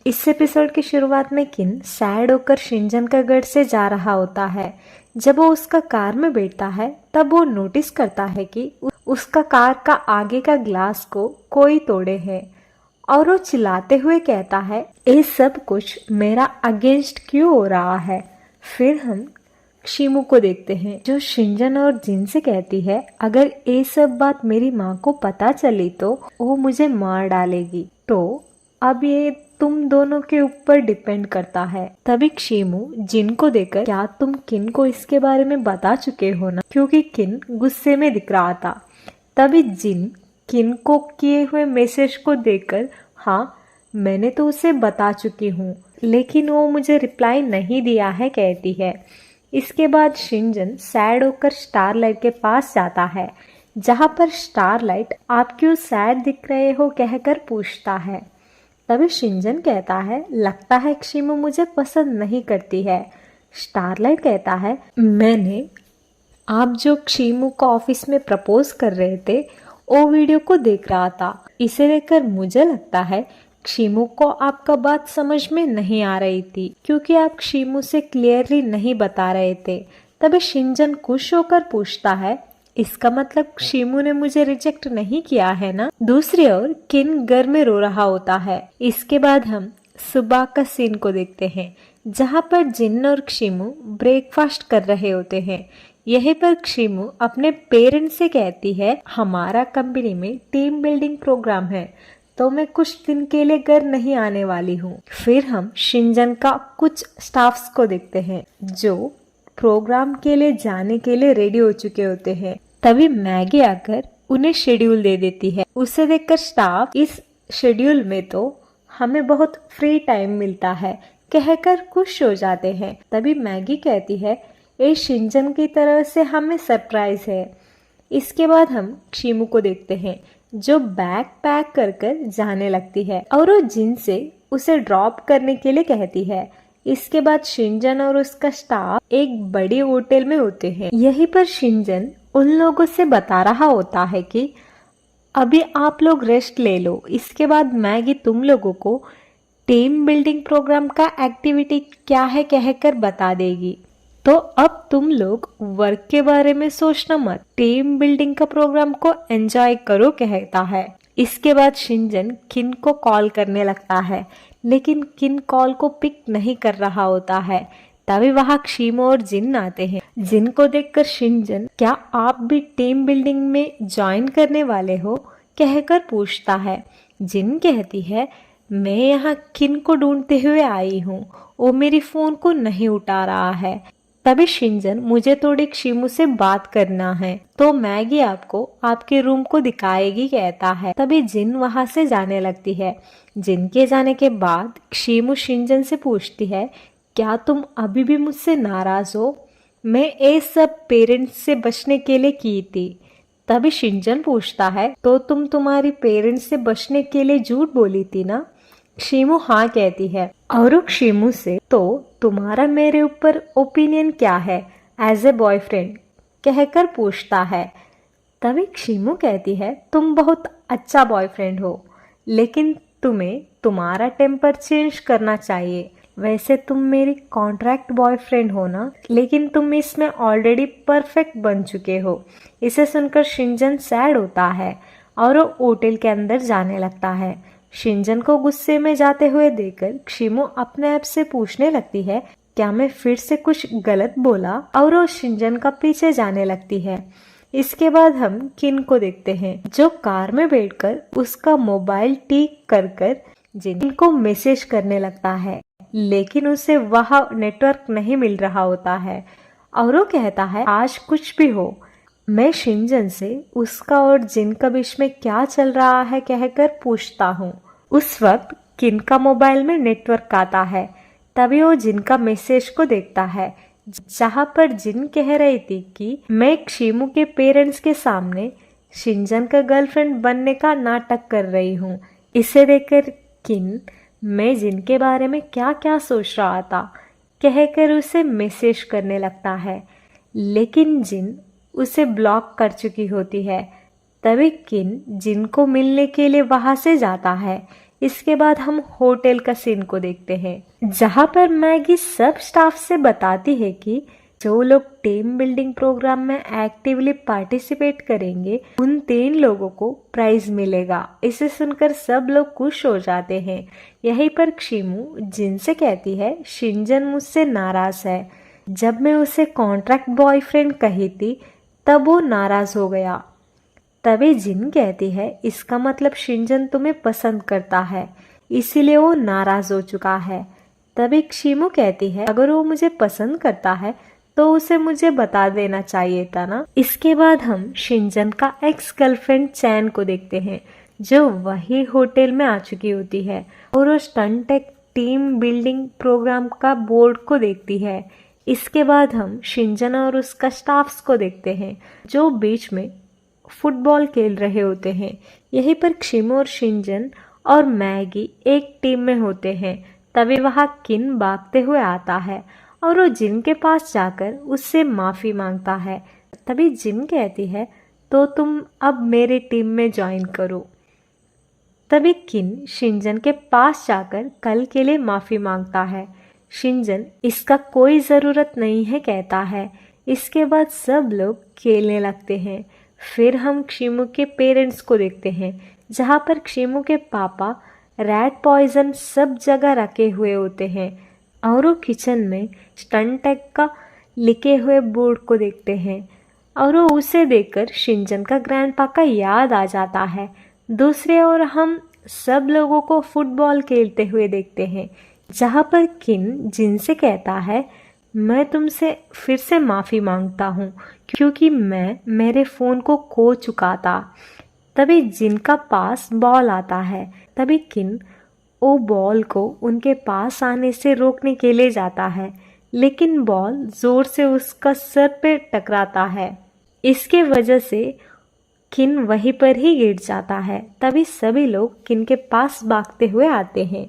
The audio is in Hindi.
इस एपिसोड की शुरुआत में किन सैड होकर शिनजन का घर से जा रहा होता है। जब वो उसका कार में बैठता है तब वो नोटिस करता है कि उसका कार का आगे का ग्लास को कोई तोड़े है और वो चिल्लाते हुए कहता है, ये सब कुछ मेरा अगेंस्ट क्यों हो रहा है। फिर हम शिमू को देखते हैं जो शिनजन और जिन से कहती है, अगर ये सब बात मेरी माँ को पता चली तो वो मुझे मार डालेगी। तो अब ये तुम दोनों के ऊपर डिपेंड करता है। तभी शिमू जिन को देखकर, क्या तुम किन को इसके बारे में बता चुके हो ना, क्योंकि किन गुस्से में दिख रहा था। तभी जिन किन को किए हुए मैसेज को देखकर, हाँ मैंने तो उसे बता चुकी हूँ लेकिन वो मुझे रिप्लाई नहीं दिया है कहती है। इसके बाद शिनजन सैड होकर स्टारलाइट के पास जाता है, जहाँ पर स्टारलाइट आप क्यों सैड दिख रहे हो कहकर पूछता है। तभी शिनजन कहता है, लगता है शिमू मुझे पसंद नहीं करती है। स्टारलाइट कहता है, मैंने आप जो शिमू को ऑफिस में प्रपोज कर रहे थे वो वीडियो को देख रहा था, इसे लेकर मुझे लगता है शिमू को आपका बात समझ में नहीं आ रही थी क्योंकि आप शिमू से क्लियरली नहीं बता रहे थे। तभी शिनजन खुश होकर पूछता है, इसका मतलब शिमू ने मुझे रिजेक्ट नहीं किया है ना। दूसरी ओर किन घर में रो रहा होता है। इसके बाद हम सुबह का सीन को देखते हैं, जहाँ पर जिन और शिमू ब्रेकफास्ट कर रहे होते हैं। यहीं पर शिमू अपने पेरेंट्स से कहती है, हमारा कंपनी में टीम बिल्डिंग प्रोग्राम है तो मैं कुछ दिन के लिए घर नहीं आने वाली हूँ। फिर हम शिनजन का कुछ स्टाफ्स को देखते हैं जो प्रोग्राम के लिए जाने के लिए रेडी हो चुके होते हैं। तभी मैगी आकर उन्हें शेड्यूल दे देती है। उसे देखकर स्टाफ, इस शेड्यूल में तो हमें बहुत फ्री टाइम मिलता है कहकर खुश हो जाते हैं। तभी मैगी कहती है, ये शिनजन की तरह से हमें सरप्राइज है। इसके बाद हम शिमू को देखते हैं जो बैग पैक कर कर जाने लगती है और वो जिन से उसे ड्रॉप करने के लिए कहती है। इसके बाद शिनजन और उसका स्टाफ एक बड़ी होटल में होते हैं। यहीं पर शिनजन उन लोगों से बता रहा होता है कि अभी आप लोग रेस्ट ले लो, इसके बाद मैगी तुम लोगों को टीम बिल्डिंग प्रोग्राम का एक्टिविटी क्या है कहकर बता देगी। तो अब तुम लोग वर्क के बारे में सोचना मत, टीम बिल्डिंग का प्रोग्राम को एंजॉय करो कहता है। इसके बाद शिनजन किन को कॉल करने लगता है लेकिन किन कॉल को पिक नहीं कर रहा होता है। तभी वहां शिमू और जिन आते हैं। जिन को देखकर शिनजन, क्या आप भी टीम बिल्डिंग में ज्वाइन करने वाले हो कहकर पूछता है। जिन कहती है, मैं यहाँ किन को ढूंढते हुए आई हूँ, वो मेरी फोन को नहीं उठा रहा है। तभी शिनजन, मुझे थोड़ी शिमू से बात करना है तो मैगी आपको आपके रूम को दिखाएगी कहता है। तभी जिन वहां से जाने लगती है। जिन के जाने के बाद शिमू शिनजन से पूछती है, क्या तुम अभी भी मुझसे नाराज हो? मैं ये सब पेरेंट्स से बचने के लिए की थी। तभी शिनजन पूछता है, तो तुम तुम्हारी पेरेंट्स से बचने के लिए झूठ बोली थी ना? शिमू हाँ कहती है और शिमू से, तो तुम्हारा मेरे ऊपर ओपिनियन क्या है एज ए बॉयफ्रेंड कहकर पूछता है। तभी शिमू कहती है, तुम बहुत अच्छा बॉयफ्रेंड हो लेकिन तुम्हें तुम्हारा टेम्पर चेंज करना चाहिए। वैसे तुम मेरी कॉन्ट्रैक्ट बॉयफ्रेंड हो ना, लेकिन तुम इसमें ऑलरेडी परफेक्ट बन चुके हो। इसे सुनकर शिनजन सैड होता है और वो होटल के अंदर जाने लगता है। शिनजन को गुस्से में जाते हुए देखकर शिमू अपने आप से पूछने लगती है, क्या मैं फिर से कुछ गलत बोला? और वो शिनजन का पीछे जाने लगती है। इसके बाद हम किन को देखते हैं जो कार में बैठकर उसका मोबाइल ठीक कर कर जिन को मैसेज करने लगता है, लेकिन उसे वहां नेटवर्क नहीं मिल रहा होता है और वो कहता है, आज कुछ भी हो मैं शिनजन से उसका और जिन का बीच में क्या चल रहा है कहकर पूछता हूँ। उस वक्त किन का मोबाइल में नेटवर्क आता है। तभी वो जिन का मैसेज को देखता है, जहाँ पर जिन कह रही थी कि मैं शिमू के पेरेंट्स के सामने शिनजन का गर्लफ्रेंड बनने का नाटक कर रही हूँ। इसे देखकर किन, मैं जिन के बारे में क्या क्या सोच रहा था कहकर उसे मैसेज करने लगता है, लेकिन जिन उसे ब्लॉक कर चुकी होती है। तभी किन जिन को मिलने के लिए वहां से जाता है। इसके बाद हम होटल का सीन को देखते हैं, जहाँ पर मैगी सब स्टाफ से बताती है कि जो लोग टीम बिल्डिंग प्रोग्राम में एक्टिवली पार्टिसिपेट करेंगे उन 3 लोगों को प्राइज मिलेगा। इसे सुनकर सब लोग खुश हो जाते हैं। यहीं पर क्षिमु जिनसे कहती है शिनजन मुझसे नाराज है। जब मैं उसे कॉन्ट्रैक्ट बॉयफ्रेंड कही थी तब वो नाराज हो गया। तभी जिन कहती है इसका मतलब शिनजन तुम्हें पसंद करता है, इसीलिए वो नाराज हो चुका है। तभी क्षिमु कहती है अगर वो मुझे पसंद करता है तो उसे मुझे बता देना चाहिए था ना। इसके बाद हम शिनजन का एक्स गर्लफ्रेंड चैन को देखते हैं, जो वही होटल में आ चुकी होती है और वो स्टंटेक टीम बिल्डिंग प्रोग्राम का बोर्ड को देखती है। इसके बाद हम शिनजन और उसका स्टाफ्स को देखते हैं, जो बीच में फुटबॉल खेल रहे होते हैं। यहीं पर क्षिमु और शिनजन और मैगी एक टीम में होते हैं। तभी वहाँ किन भागते हुए आता है और वो जिन के पास जाकर उससे माफ़ी मांगता है। तभी जिन कहती है तो तुम अब मेरी टीम में ज्वाइन करो। तभी किन शिनजन के पास जाकर कल के लिए माफ़ी मांगता है। शिनजन इसका कोई ज़रूरत नहीं है कहता है। इसके बाद सब लोग खेलने लगते हैं। फिर हम क्षिमु के पेरेंट्स को देखते हैं, जहाँ पर क्षिमु के पापा रैट पॉइजन सब जगह रखे हुए होते हैं और वो किचन में स्टंटेक का लिखे हुए बोर्ड को देखते हैं और वो उसे देखकर शिनजन का ग्रैंडपा का याद आ जाता है। दूसरे ओर हम सब लोगों को फुटबॉल खेलते हुए देखते हैं, जहाँ पर किन जिनसे कहता है मैं तुमसे फिर से माफ़ी मांगता हूँ क्योंकि मैं मेरे फ़ोन को खो चुका था। तभी जिनका पास बॉल आता है। तभी किन वो बॉल को उनके पास आने से रोकने के लिए जाता है, लेकिन बॉल ज़ोर से उसका सर पे टकराता है। इसके वजह से किन वहीं पर ही गिर जाता है। तभी सभी लोग किन के पास भागते हुए आते हैं।